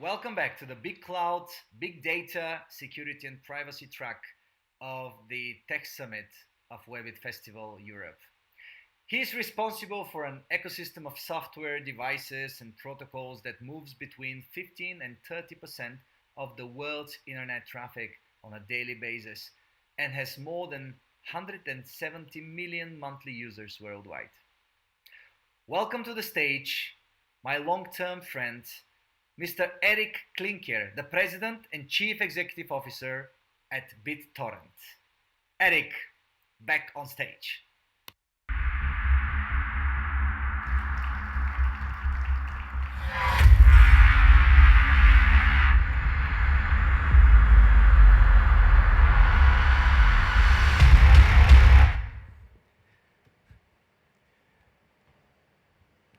Welcome back to the big cloud, big data, security and privacy track of the Tech Summit of Webit Festival Europe. He is responsible for an ecosystem of software, devices and protocols that moves between 15 and 30% of the world's internet traffic on a daily basis and has more than 170 million monthly users worldwide. Welcome to the stage, my long-term friend, Mr. Eric Klinker, the President and Chief Executive Officer at BitTorrent. Eric, back on stage.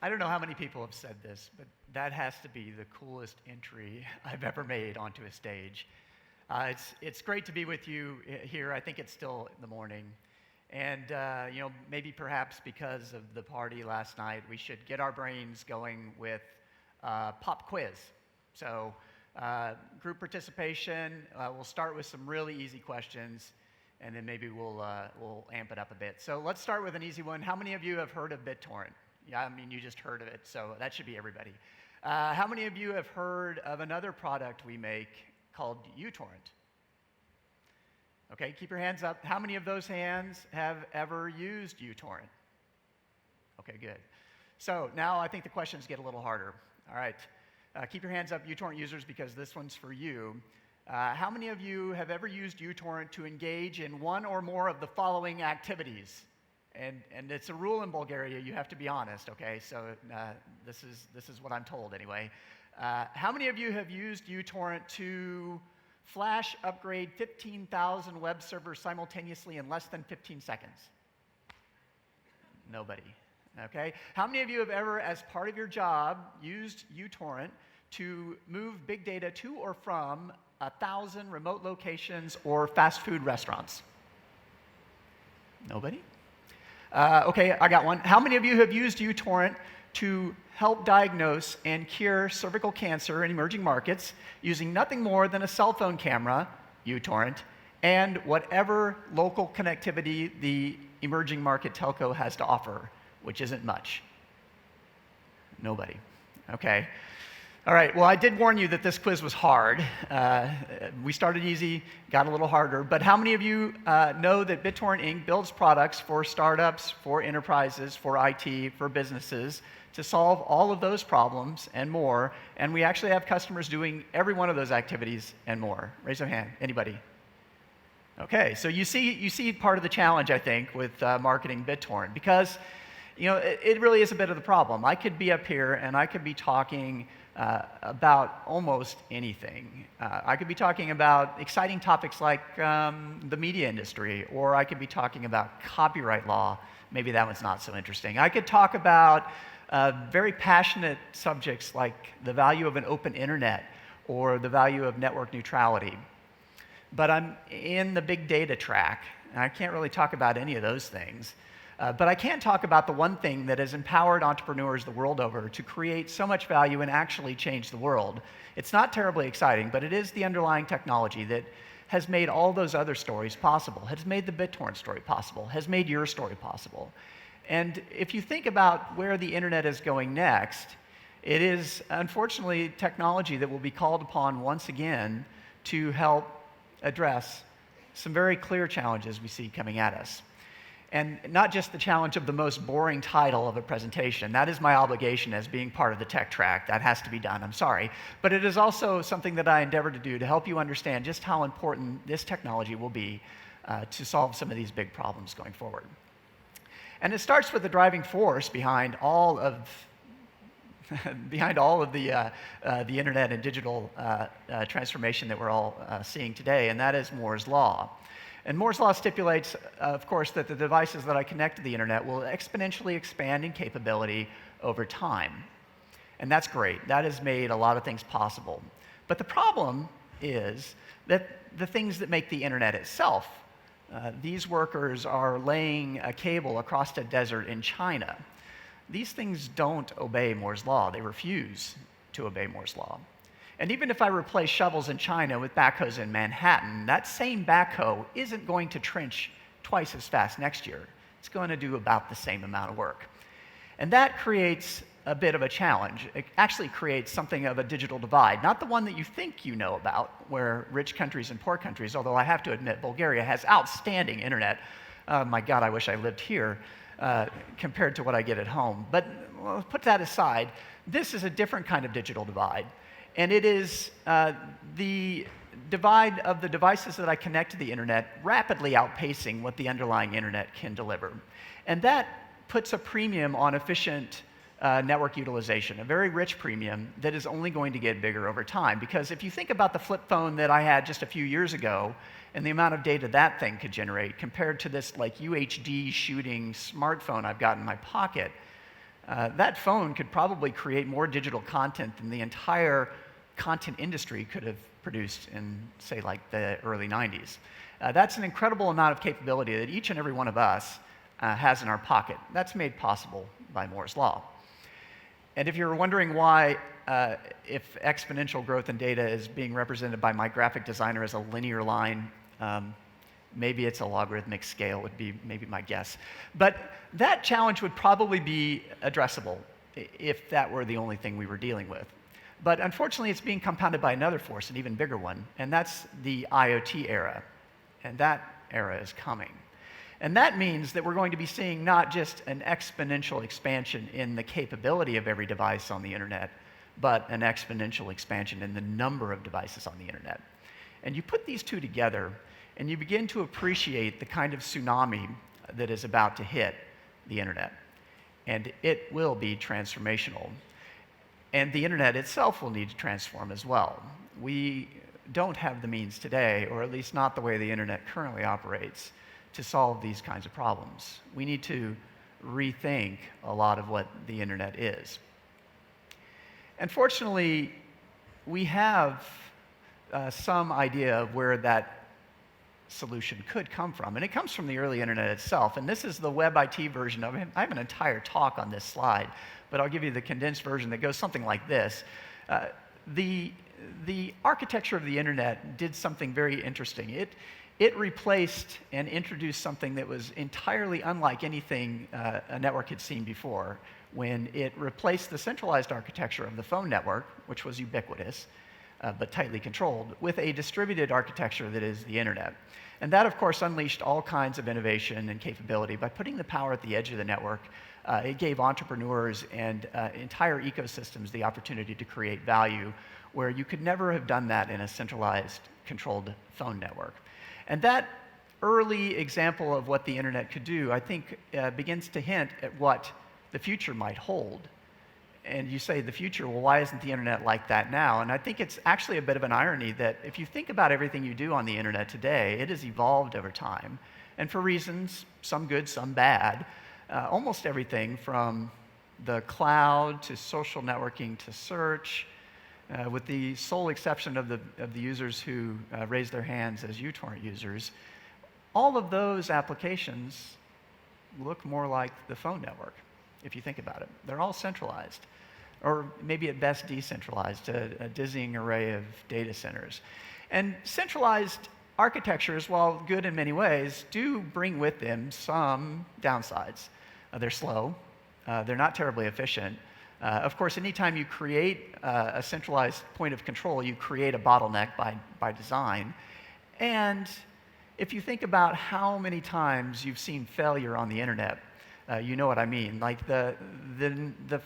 I don't know how many people have said this, but that has to be the coolest entry I've ever made onto a stage. It's great to be with you here. I think it's still in the morning. And maybe perhaps because of the party last night, we should get our brains going with pop quiz. So group participation, we'll start with some really easy questions, and then maybe we'll amp it up a bit. So let's start with an easy one. How many of you have heard of BitTorrent? Yeah, I mean, you just heard of it, so that should be everybody. How many of you have heard of another product we make called uTorrent? Okay, keep your hands up. How many of those hands have ever used uTorrent? Okay, good. So now I think the questions get a little harder. All right, keep your hands up, uTorrent users, because this one's for you. How many of you have ever used uTorrent to engage in one or more of the following activities? And it's a rule in Bulgaria, you have to be honest, okay? So this is what I'm told anyway. How many of you have used uTorrent to flash upgrade 15,000 web servers simultaneously in less than 15 seconds? Nobody, okay? How many of you have ever, as part of your job, used uTorrent to move big data to or from 1,000 remote locations or fast food restaurants? Nobody? Okay, I got one. How many of you have used uTorrent to help diagnose and cure cervical cancer in emerging markets using nothing more than a cell phone camera, uTorrent, and whatever local connectivity the emerging market telco has to offer, which isn't much? Nobody. Okay. All right, well, I did warn you that this quiz was hard. We started easy, got a little harder, but how many of you know that BitTorrent Inc. builds products for startups, for enterprises, for IT, for businesses, to solve all of those problems and more, and we actually have customers doing every one of those activities and more? Raise your hand. Anybody? Okay, so you see part of the challenge, I think, with marketing BitTorrent, because it really is a bit of the problem. I could be up here and I could be talking about almost anything. I could be talking about exciting topics like the media industry, or I could be talking about copyright law. Maybe that one's not so interesting. I could talk about very passionate subjects like the value of an open internet or the value of network neutrality. But I'm in the big data track, and I can't really talk about any of those things. But I can talk about the one thing that has empowered entrepreneurs the world over to create so much value and actually change the world. It's not terribly exciting, but it is the underlying technology that has made all those other stories possible, has made the BitTorrent story possible, has made your story possible. And if you think about where the internet is going next, it is unfortunately technology that will be called upon once again to help address some very clear challenges we see coming at us. And not just the challenge of the most boring title of a presentation. That is my obligation as being part of the tech track. That has to be done, I'm sorry. But it is also something that I endeavor to do to help you understand just how important this technology will be to solve some of these big problems going forward. And it starts with the driving force behind all of the internet and digital transformation that we're all seeing today, and that is Moore's Law. And Moore's Law stipulates, of course, that the devices that I connect to the internet will exponentially expand in capability over time. And that's great. That has made a lot of things possible. But the problem is that the things that make the internet itself, these workers are laying a cable across a desert in China. These things don't obey Moore's Law. They refuse to obey Moore's Law. And even if I replace shovels in China with backhoes in Manhattan, that same backhoe isn't going to trench twice as fast next year. It's going to do about the same amount of work. And that creates a bit of a challenge. It actually creates something of a digital divide, not the one that you think you know about, where rich countries and poor countries, although I have to admit, Bulgaria has outstanding internet. My God, I wish I lived here compared to what I get at home. But well, put that aside, this is a different kind of digital divide. And it is the divide of the devices that I connect to the internet rapidly outpacing what the underlying internet can deliver. And that puts a premium on efficient network utilization, a very rich premium that is only going to get bigger over time. Because if you think about the flip phone that I had just a few years ago and the amount of data that thing could generate compared to this like UHD shooting smartphone I've got in my pocket, that phone could probably create more digital content than the entire content industry could have produced in, say, like the early 90s. That's an incredible amount of capability that each and every one of us has in our pocket. That's made possible by Moore's Law. And if you're wondering why, if exponential growth in data is being represented by my graphic designer as a linear line, maybe it's a logarithmic scale would be maybe my guess. But that challenge would probably be addressable if that were the only thing we were dealing with. But unfortunately, it's being compounded by another force, an even bigger one, and that's the IoT era. And that era is coming. And that means that we're going to be seeing not just an exponential expansion in the capability of every device on the internet, but an exponential expansion in the number of devices on the internet. And you put these two together, and you begin to appreciate the kind of tsunami that is about to hit the internet. And it will be transformational. And the internet itself will need to transform as well. We don't have the means today, or at least not the way the internet currently operates, to solve these kinds of problems. We need to rethink a lot of what the internet is. And fortunately, we have some idea of where that solution could come from. And it comes from the early internet itself. And this is the WebIT version of it. I have an entire talk on this slide, but I'll give you the condensed version that goes something like this. The architecture of the internet did something very interesting. It replaced and introduced something that was entirely unlike anything a network had seen before, when it replaced the centralized architecture of the phone network, which was ubiquitous, but tightly controlled, with a distributed architecture that is the internet. And that, of course, unleashed all kinds of innovation and capability. By putting the power at the edge of the network, it gave entrepreneurs and entire ecosystems the opportunity to create value where you could never have done that in a centralized, controlled phone network. And that early example of what the internet could do, I think, begins to hint at what the future might hold. And you say the future, well, why isn't the internet like that now? And I think it's actually a bit of an irony that if you think about everything you do on the internet today, it has evolved over time. And for reasons, some good, some bad, almost everything from the cloud to social networking to search, with the sole exception of the users who raise their hands as uTorrent users, all of those applications look more like the phone network, if you think about it. They're all centralized, or maybe at best decentralized, a dizzying array of data centers. And centralized architectures, while good in many ways, do bring with them some downsides. They're slow, they're not terribly efficient. Of course, anytime you create a centralized point of control, you create a bottleneck by design. And if you think about how many times you've seen failure on the internet, you know what I mean. Like the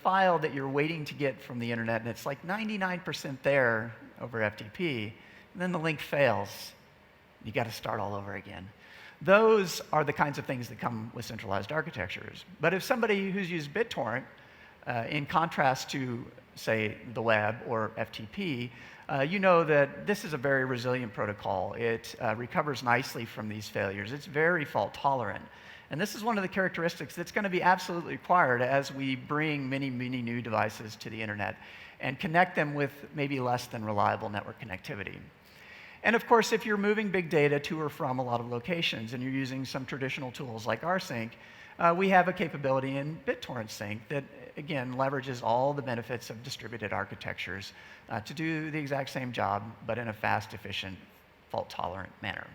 file that you're waiting to get from the internet, and it's like 99% there over FTP, and then the link fails. You got to start all over again. Those are the kinds of things that come with centralized architectures. But if somebody who's used BitTorrent, in contrast to, say, the web or FTP, you know that this is a very resilient protocol. It recovers nicely from these failures. It's very fault tolerant. And this is one of the characteristics that's going to be absolutely required as we bring many, many new devices to the internet and connect them with maybe less than reliable network connectivity. And of course, if you're moving big data to or from a lot of locations and you're using some traditional tools like rsync, we have a capability in BitTorrent Sync that again, leverages all the benefits of distributed architectures to do the exact same job, but in a fast, efficient, fault-tolerant manner.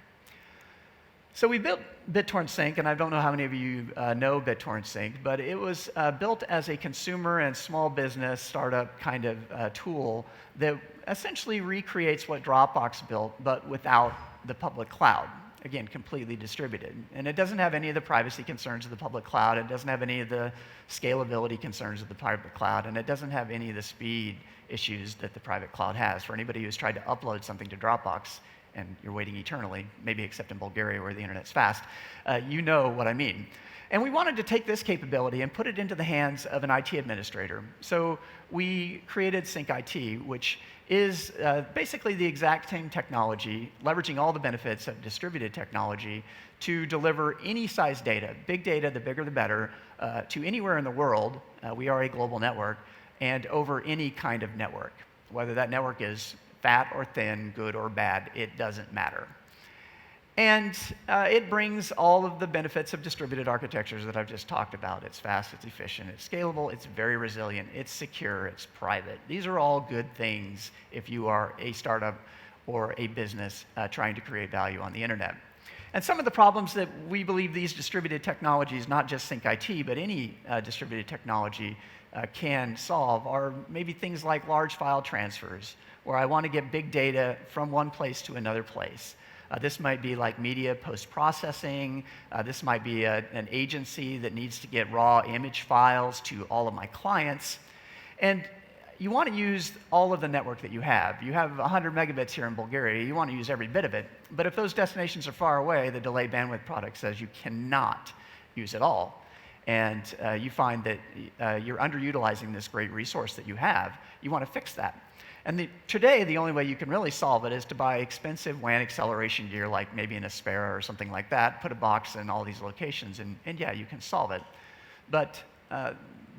So we built BitTorrent Sync, and I don't know how many of you know BitTorrent Sync, but it was built as a consumer and small business startup kind of tool that essentially recreates what Dropbox built, but without the public cloud. Again, completely distributed. And it doesn't have any of the privacy concerns of the public cloud. It doesn't have any of the scalability concerns of the private cloud. And it doesn't have any of the speed issues that the private cloud has. For anybody who's tried to upload something to Dropbox, and you're waiting eternally, maybe except in Bulgaria where the internet's fast, you know what I mean. And we wanted to take this capability and put it into the hands of an IT administrator. So we created Sync IT, which is basically the exact same technology, leveraging all the benefits of distributed technology to deliver any size data, big data, the bigger the better, to anywhere in the world. We are a global network, and over any kind of network. Whether that network is fat or thin, good or bad, it doesn't matter. And it brings all of the benefits of distributed architectures that I've just talked about. It's fast, it's efficient, it's scalable, it's very resilient, it's secure, it's private. These are all good things if you are a startup or a business trying to create value on the internet. And some of the problems that we believe these distributed technologies, not just Sync IT, but any distributed technology can solve are maybe things like large file transfers, where I want to get big data from one place to another place. This might be like media post-processing. This might be an agency that needs to get raw image files to all of my clients. And you want to use all of the network that you have. You have 100 megabits here in Bulgaria. You want to use every bit of it. But if those destinations are far away, the delayed bandwidth product says you cannot use it all. And you find that you're underutilizing this great resource that you have. You want to fix that. And today, the only way you can really solve it is to buy expensive WAN acceleration gear, like maybe an Aspera or something like that, put a box in all these locations, and yeah, you can solve it. But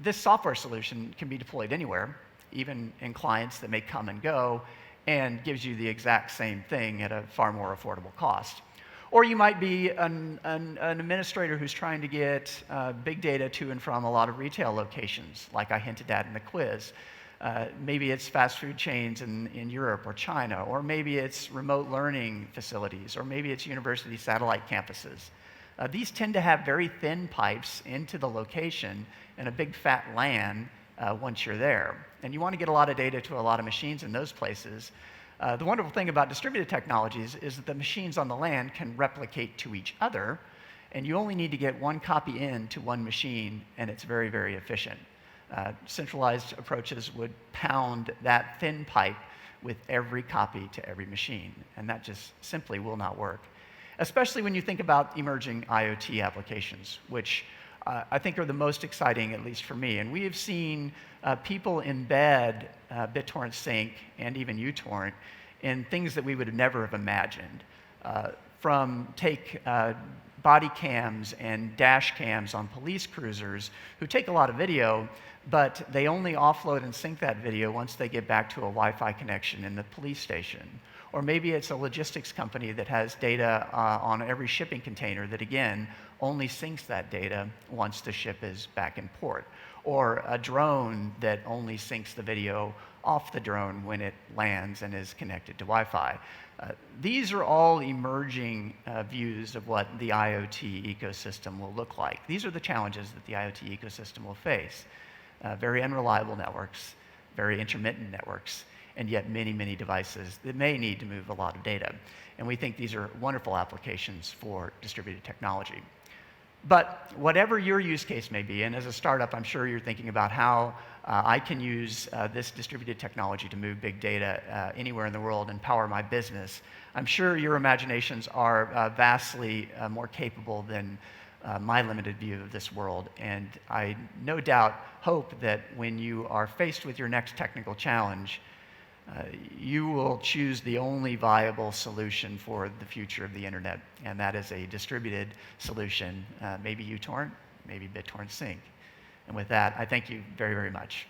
this software solution can be deployed anywhere, even in clients that may come and go, and gives you the exact same thing at a far more affordable cost. Or you might be an administrator who's trying to get big data to and from a lot of retail locations, like I hinted at in the quiz. Maybe it's fast food chains in Europe or China, or maybe it's remote learning facilities, or maybe it's university satellite campuses. These tend to have very thin pipes into the location and a big fat LAN once you're there. And you want to get a lot of data to a lot of machines in those places. The wonderful thing about distributed technologies is that the machines on the LAN can replicate to each other, and you only need to get one copy in to one machine, and it's very, very efficient. Centralized approaches would pound that thin pipe with every copy to every machine, and that just simply will not work. Especially when you think about emerging IoT applications, which I think are the most exciting, at least for me. And we have seen people embed BitTorrent Sync and even uTorrent in things that we would never have imagined. Take body cams and dash cams on police cruisers who take a lot of video, but they only offload and sync that video once they get back to a Wi-Fi connection in the police station. Or maybe it's a logistics company that has data on every shipping container that, again, only syncs that data once the ship is back in port. Or a drone that only syncs the video off the drone when it lands and is connected to Wi-Fi. These are all emerging views of what the IoT ecosystem will look like. These are the challenges that the IoT ecosystem will face. Very unreliable networks, very intermittent networks, and yet many, many devices that may need to move a lot of data. And we think these are wonderful applications for distributed technology. But whatever your use case may be, and as a startup, I'm sure you're thinking about how I can use this distributed technology to move big data anywhere in the world and power my business. I'm sure your imaginations are vastly more capable than my limited view of this world. And I no doubt hope that when you are faced with your next technical challenge, you will choose the only viable solution for the future of the internet, and that is a distributed solution, maybe uTorrent, maybe BitTorrent Sync. And with that, I thank you very, very much.